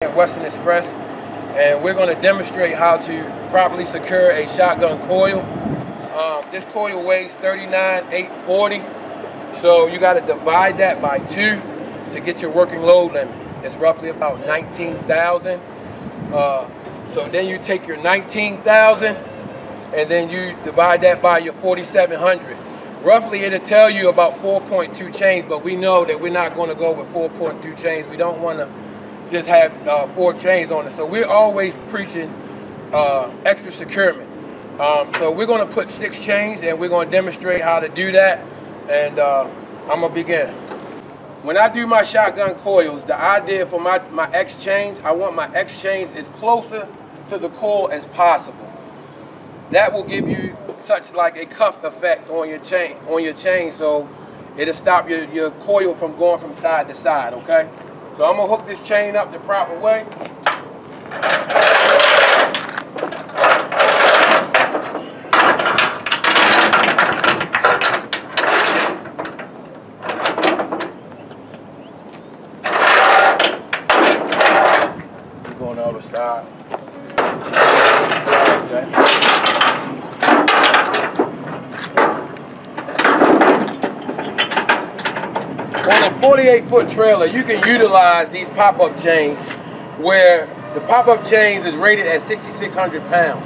At Western Express, and we're going to demonstrate how to properly secure a shotgun coil. This coil weighs 39,840, so you got to divide that by 2 to get your working load limit. It's roughly about 19,000. So then you take your 19,000 and then you divide that by your 4,700. Roughly it'll tell you about 4.2 chains, but we know that we're not going to go with 4.2 chains. We don't want to just have 4 chains on it. So we're always preaching extra securement. So we're going to put 6 chains and we're going to demonstrate how to do that. And I'm going to begin. When I do my shotgun coils, the idea for my X chains, I want my X chains as closer to the coil as possible. That will give you such like a cuff effect on your chain, so it'll stop your coil from going from side to side, okay? So I'm gonna hook this chain up the proper way. Go on the other side. Okay. On a 48-foot trailer, you can utilize these pop-up chains where the pop-up chains is rated at 6,600 pounds,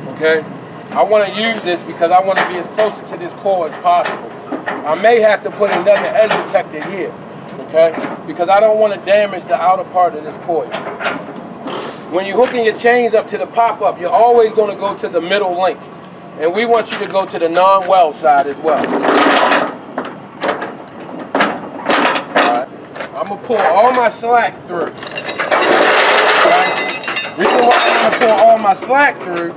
okay? I want to use this because I want to be as closer to this coil as possible. I may have to put another edge protector here, okay? Because I don't want to damage the outer part of this coil. When you're hooking your chains up to the pop-up, you're always going to go to the middle link. And we want you to go to the non-weld side as well. I'm going to pull all my slack through. Right? Reason why I'm going to pull all my slack through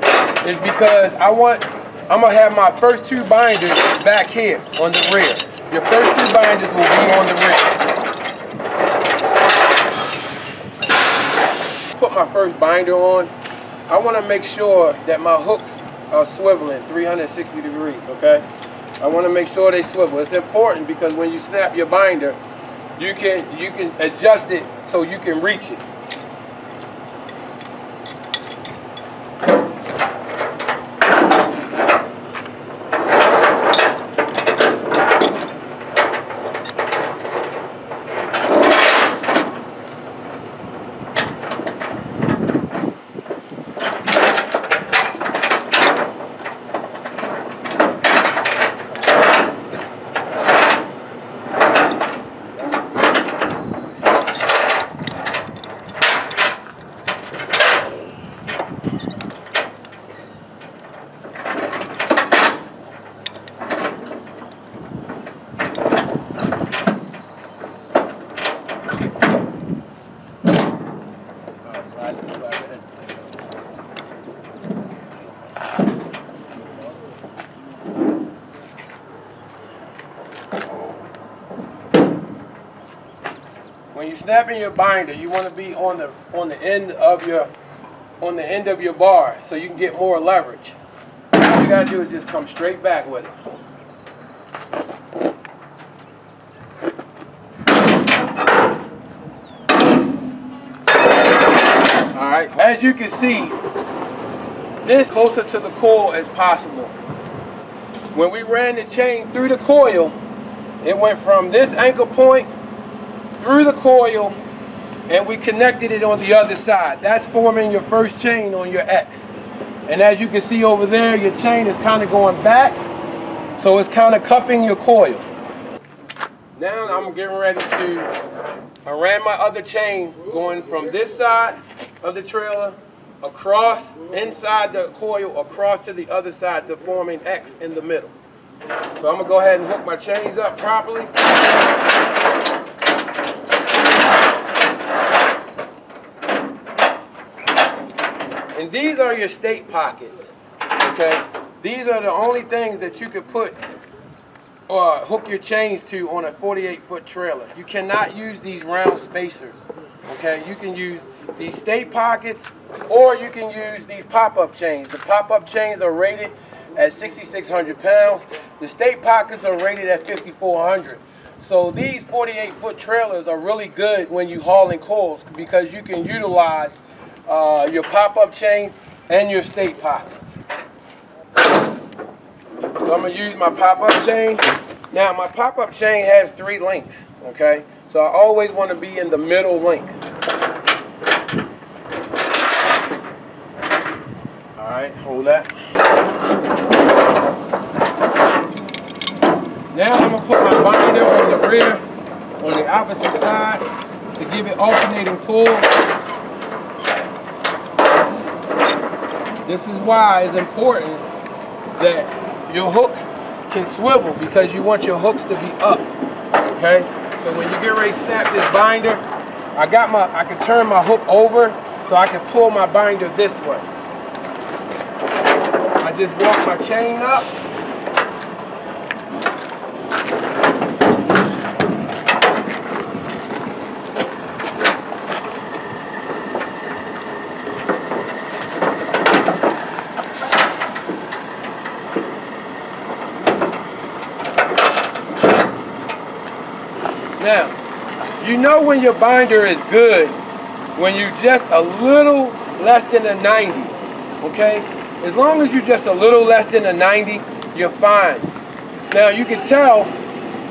is because I'm going to have my first 2 binders back here on the rear. Your first 2 binders will be on the rear. Put my first binder on. I want to make sure that my hooks are swiveling 360 degrees, okay? I want to make sure they swivel. It's important because when you snap your binder, you can adjust it so you can reach it. When you're snapping your binder, you want to be on the end of your bar so you can get more leverage. All you gotta do is just come straight back with it. All right. As you can see, this closer to the coil as possible. When we ran the chain through the coil, it went from this anchor point through the coil and we connected it on the other side. That's forming your first chain on your X. And as you can see over there, your chain is kind of going back, so it's kind of cuffing your coil. Now I'm getting ready I ran my other chain going from this side of the trailer across inside the coil across to the other side to form an X in the middle. So I'm going to go ahead and hook my chains up properly. And these are your state pockets, okay? These are the only things that you could put or hook your chains to on a 48-foot trailer. You cannot use these round spacers, okay? You can use these state pockets or you can use these pop-up chains. The pop-up chains are rated at 6,600 pounds. The state pockets are rated at 5,400. So these 48-foot trailers are really good when you hauling coils because you can utilize your pop-up chains and your state pockets. So I'm going to use my pop-up chain. Now my pop-up chain has 3 links, okay? So I always want to be in the middle link. All right, hold that. Now I'm going to put my binder on the rear, on the opposite side, to give it alternating pull. This is why it's important that your hook can swivel, because you want your hooks to be up, okay? So when you get ready to snap this binder, I can turn my hook over so I can pull my binder this way. I just walk my chain up. Now, you know when your binder is good when you're just a little less than a 90, okay? As long as you're just a little less than a 90, you're fine. Now, you can tell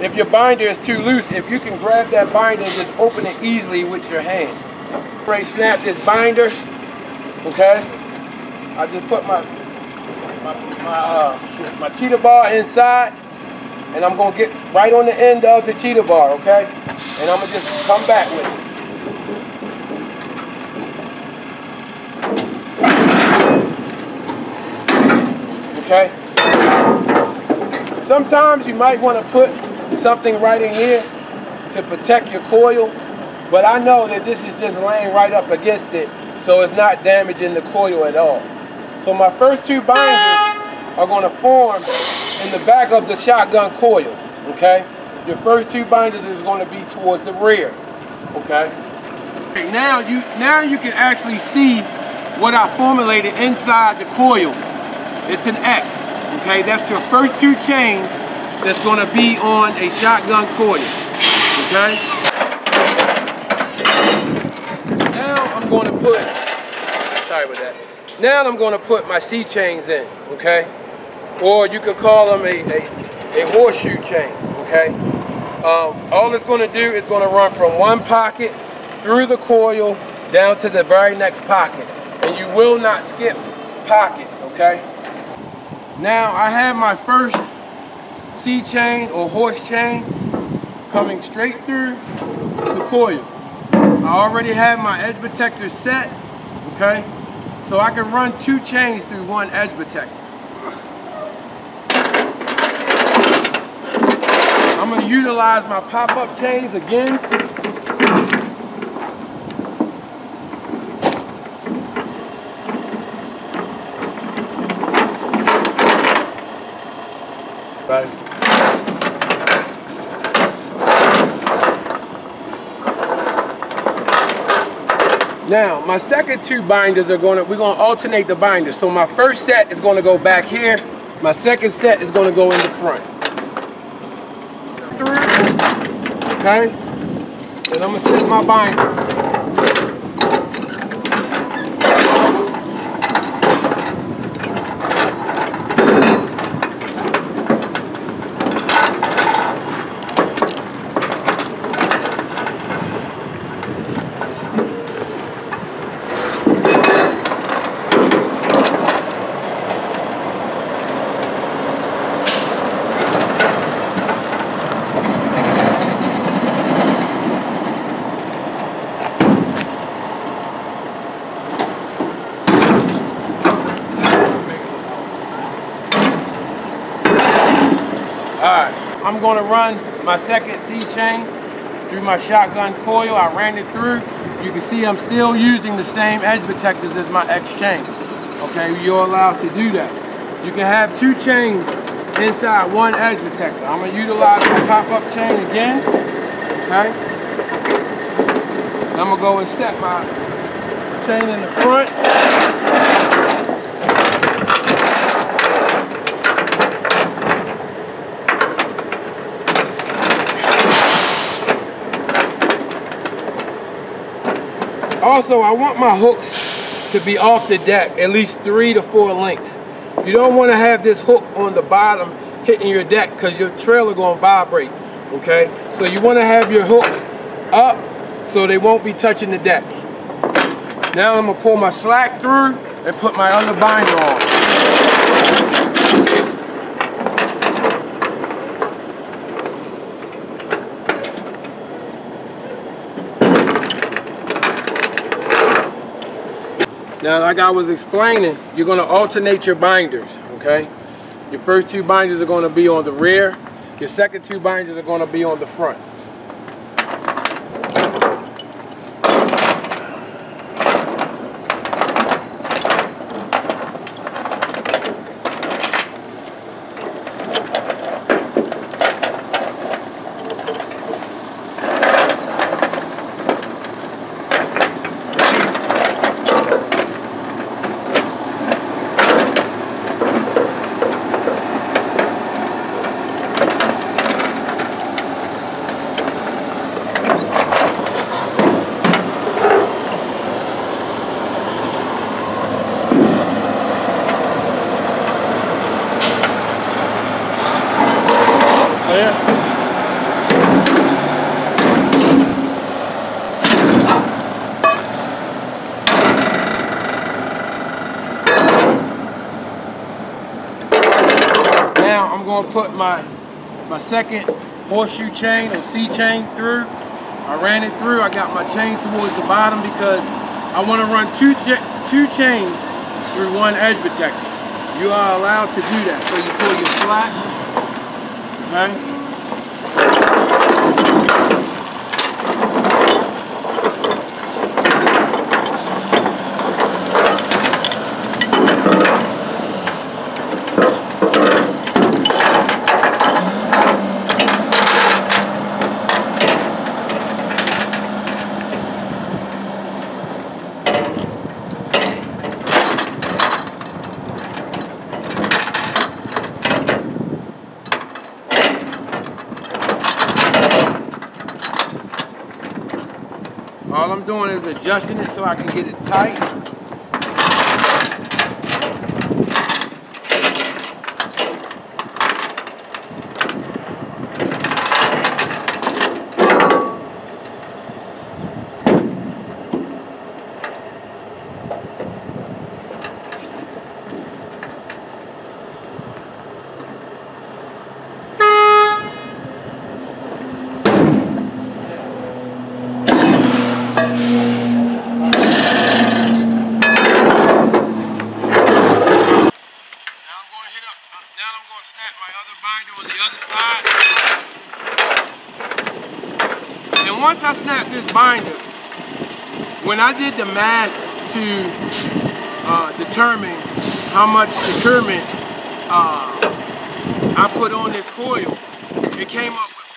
if your binder is too loose if you can grab that binder and just open it easily with your hand. Right, snap this binder, okay? I just put my cheetah bar inside, and I'm gonna get right on the end of the cheetah bar, okay? And I'm gonna just come back with it. Okay? Sometimes you might want to put something right in here to protect your coil, but I know that this is just laying right up against it, so it's not damaging the coil at all. So my first 2 binders are going to form in the back of the shotgun coil, okay? Your first 2 binders is going to be towards the rear, okay? Now you can actually see what I formulated inside the coil. It's an X, okay? That's your first 2 chains that's going to be on a shotgun coil, okay? Now I'm going to put, sorry about that. Now I'm going to put my C chains in, okay? Or you could call them a horseshoe chain, okay? All it's going to do is going to run from one pocket through the coil down to the very next pocket. And you will not skip pockets, okay? Now I have my first C chain or horse chain coming straight through the coil. I already have my edge protector set, okay? So I can run 2 chains through one edge protector. I'm going to utilize my pop-up chains again. Right. Now, my second 2 binders we're going to alternate the binders. So my first set is going to go back here. My second set is going to go in the front. Okay? And I'm going to set my binder. Alright, I'm going to run my second C chain through my shotgun coil. I ran it through. You can see I'm still using the same edge protectors as my X chain. Okay, you're allowed to do that. You can have 2 chains inside one edge protector. I'm going to utilize my pop-up chain again. Okay? And I'm going to go and set my chain in the front. Also, I want my hooks to be off the deck, at least 3 to 4 lengths. You don't want to have this hook on the bottom hitting your deck because your trailer going to vibrate, okay? So you want to have your hooks up so they won't be touching the deck. Now I'm going to pull my slack through and put my other binder on. Now, like I was explaining, you're going to alternate your binders, okay? Your first 2 binders are going to be on the rear. Your second 2 binders are going to be on the front. Now I'm going to put my second horseshoe chain or C chain through. I ran it through. I got my chain towards the bottom because I want to run two chains through one edge protector. You are allowed to do that. So you pull your slack, okay? All I'm doing is adjusting it so I can get it tight. And once I snap this binder, when I did the math to determine how much securement I put on this coil, it came up with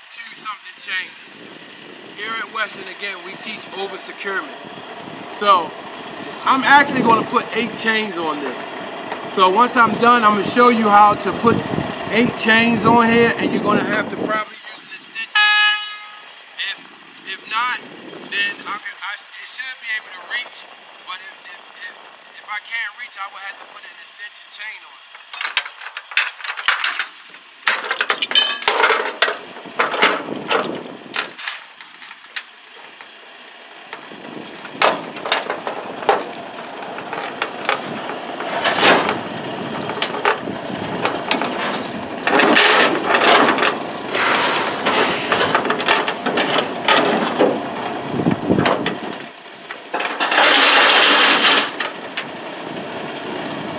4.2 something chains. Here at Western, again, we teach over securement. So I'm actually going to put 8 chains on this. So once I'm done, I'm going to show you how to put 8 chains on here, and you're going to have to probably use an extension. If not, then it should be able to reach, but if I can't reach, I will have to put an extension chain on it.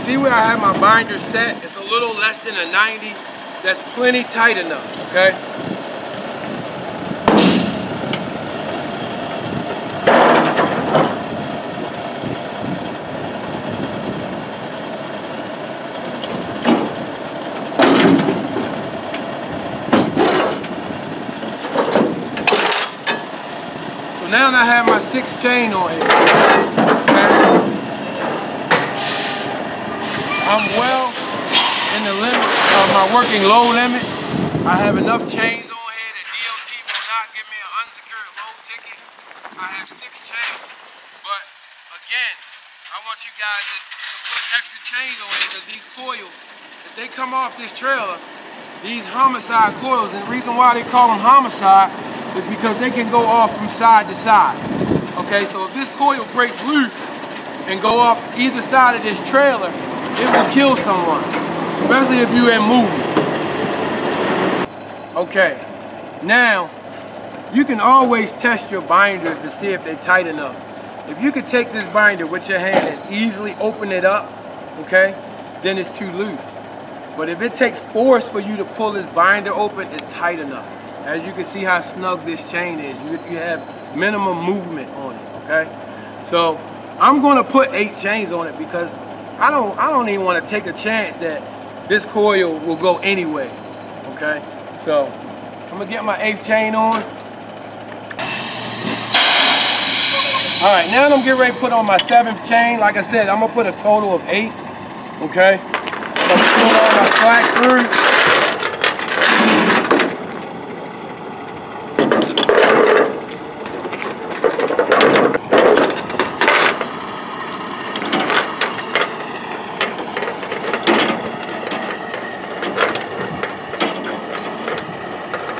See where I have my binder set? It's a little less than a 90. That's plenty tight enough, okay? So now I have my 6 chain on here, okay? I'm well in the limit of my working load limit. I have enough chains on here that DOT will not give me an unsecured load ticket. I have 6 chains. again, I want you guys to put extra chains on it, because these coils, if they come off this trailer, these homicide coils, and the reason why they call them homicide is because they can go off from side to side. Okay, so if this coil breaks loose and go off either side of this trailer, it will kill someone, especially if you're in movement. Okay, now you can always test your binders to see if they're tight enough. If you could take this binder with your hand and easily open it up, okay, then it's too loose. But if it takes force for you to pull this binder open, it's tight enough. As you can see how snug this chain is, you have minimum movement on it, okay? So I'm gonna put 8 chains on it because I don't even want to take a chance that this coil will go anyway, okay? So I'm gonna get my 8th chain on. All right, now I'm getting ready to put on my 7th chain. Like I said, I'm gonna put a total of 8, okay? So I'm gonna put all my slack through.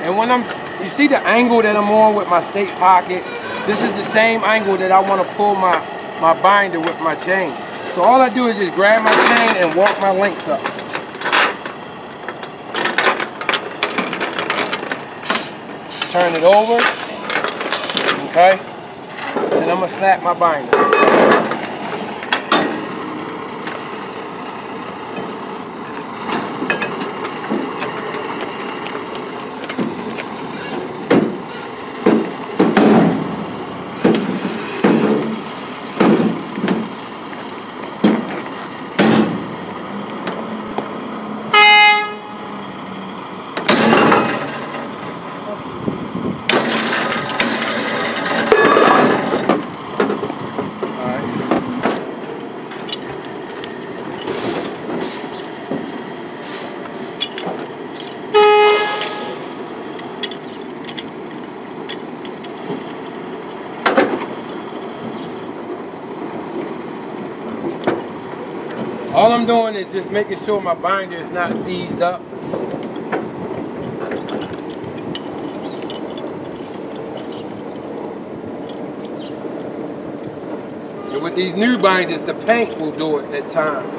And when you see the angle that I'm on with my state pocket, this is the same angle that I want to pull my binder with my chain. So all I do is just grab my chain and walk my links up. Turn it over, okay? And I'm gonna snap my binder. All I'm doing is just making sure my binder is not seized up. And with these new binders, the paint will do it at times.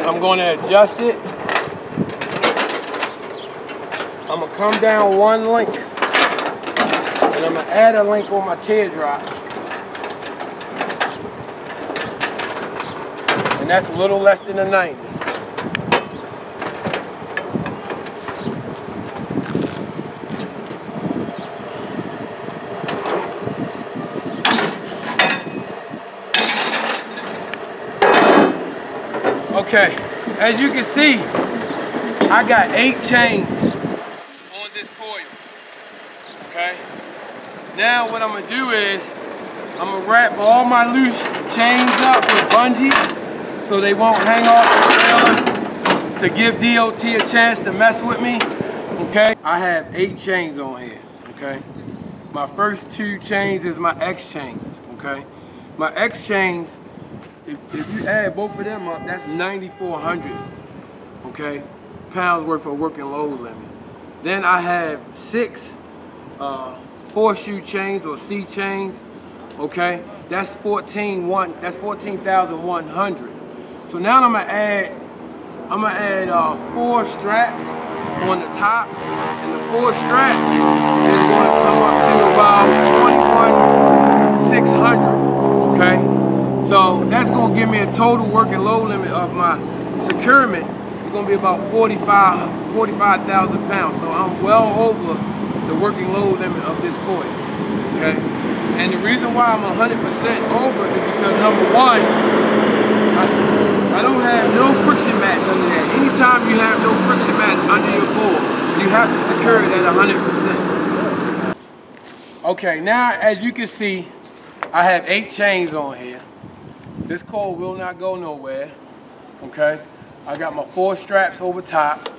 I'm going to adjust it. I'm going to come down 1 link. And I'm going to add a link on my teardrop. And that's a little less than a 90. Okay, as you can see, I got 8 chains on this coil, okay? Now what I'm gonna do is, I'm gonna wrap all my loose chains up with bungee so they won't hang off the trailer to give DOT a chance to mess with me, okay? I have 8 chains on here, okay? My first 2 chains is my X chains, okay? My X chains, if you add both of them up, that's 9,400, okay, pounds worth of working load limit. Then I have 6 horseshoe chains or C chains, okay, that's 14,100. So now I'm gonna add 4 straps on the top, and the 4 straps is going to come up to about 21,600, okay. So that's gonna give me a total working load limit of my securement. It's gonna be about 45,000 pounds. So I'm well over the working load limit of this coil, okay? And the reason why I'm 100% over is because number one, I don't have no friction mats under there. Anytime you have no friction mats under your coil, you have to secure it at 100%. Okay, now as you can see, I have 8 chains on here. This coil will not go nowhere, okay? I got my 4 straps over top.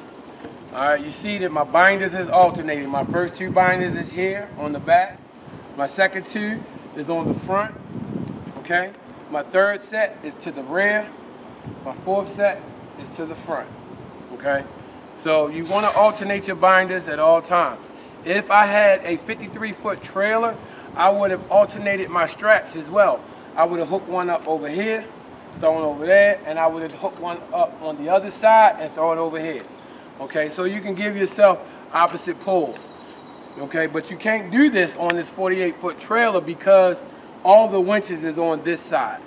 All right, you see that my binders is alternating. My first 2 binders is here on the back. My second 2 is on the front, okay? My 3rd set is to the rear. My 4th set is to the front, okay? So you want to alternate your binders at all times. If I had a 53-foot trailer, I would have alternated my straps as well. I would have hooked one up over here, thrown over there, and I would have hooked one up on the other side and throw it over here. Okay, so you can give yourself opposite pulls. Okay, but you can't do this on this 48-foot trailer because all the winches is on this side.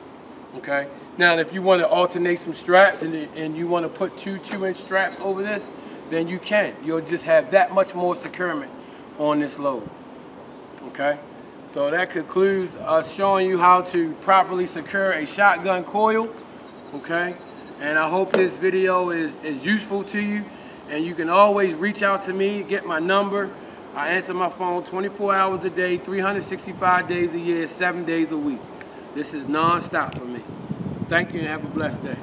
Okay, now if you want to alternate some straps and you want to put 2 2-inch straps over this, then you can. You'll just have that much more securement on this load. Okay, so that concludes us showing you how to properly secure a shotgun coil. Okay, and I hope this video is useful to you, and you can always reach out to me, get my number. I answer my phone 24 hours a day, 365 days a year, 7 days a week. This is non-stop for me. Thank you and have a blessed day.